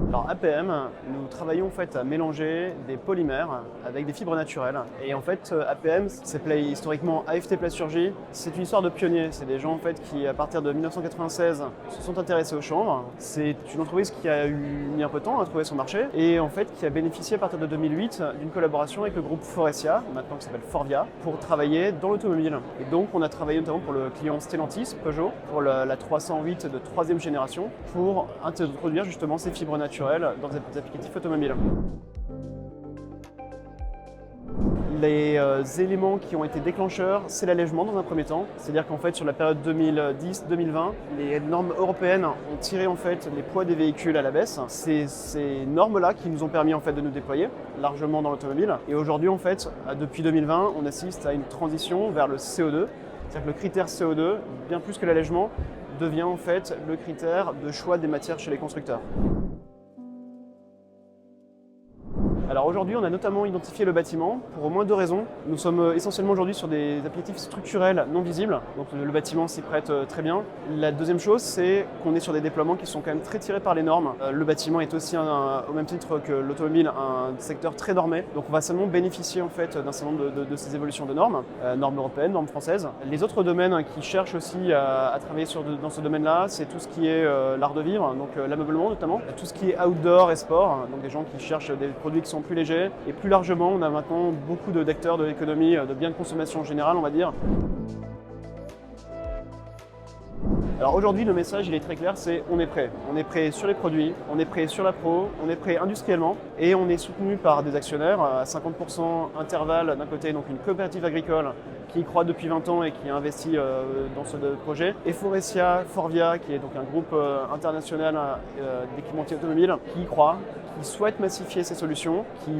Alors APM, nous travaillons en fait à mélanger des polymères avec des fibres naturelles. Et en fait, APM s'appelait historiquement AFT Plasturgie. C'est une histoire de pionniers. C'est des gens en fait qui, à partir de 1996, se sont intéressés aux chanvre. C'est une entreprise qui a mis un peu de temps à trouver son marché et en fait qui a bénéficié à partir de 2008 d'une collaboration avec le groupe Faurecia, maintenant qui s'appelle Forvia, pour travailler dans l'automobile. Et donc on a travaillé notamment pour le client Stellantis, Peugeot, pour la 308 de troisième génération, pour introduire justement ces fibres naturelles dans des applicatifs automobiles. Les éléments qui ont été déclencheurs, c'est l'allègement dans un premier temps. C'est-à-dire qu'en fait, sur la période 2010-2020, les normes européennes ont tiré en fait les poids des véhicules à la baisse. C'est ces normes-là qui nous ont permis en fait de nous déployer largement dans l'automobile. Et aujourd'hui, en fait, depuis 2020, on assiste à une transition vers le CO2. C'est-à-dire que le critère CO2, bien plus que l'allègement, devient en fait le critère de choix des matières chez les constructeurs. Alors aujourd'hui, on a notamment identifié le bâtiment pour au moins deux raisons. Nous sommes essentiellement aujourd'hui sur des applicatifs structurels non visibles, donc le bâtiment s'y prête très bien. La deuxième chose, c'est qu'on est sur des déploiements qui sont quand même très tirés par les normes. Le bâtiment est aussi, au même titre que l'automobile, un secteur très normé, donc on va seulement bénéficier en fait d'un certain nombre de ces évolutions de normes, normes européennes, normes françaises. Les autres domaines qui cherchent aussi à travailler dans ce domaine-là, c'est tout ce qui est l'art de vivre, donc l'ameublement notamment, tout ce qui est outdoor et sport, donc des gens qui cherchent des produits qui sont plus légers. Et plus largement, on a maintenant beaucoup d'acteurs de l'économie, de biens de consommation générale, on va dire. Alors aujourd'hui, le message il est très clair, c'est on est prêt. On est prêt sur les produits, on est prêt sur la pro, on est prêt industriellement et on est soutenu par des actionnaires à 50% intervalle d'un côté, donc une coopérative agricole qui y croit depuis 20 ans et qui a investi dans ce projet, et Faurecia, Forvia, qui est donc un groupe international d'équipementiers automobiles, qui y croit, qui souhaite massifier ces solutions, qui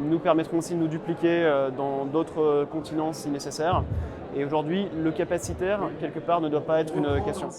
nous permettront aussi de nous dupliquer dans d'autres continents si nécessaire. Et aujourd'hui, le capacitaire, quelque part, ne doit pas être une question.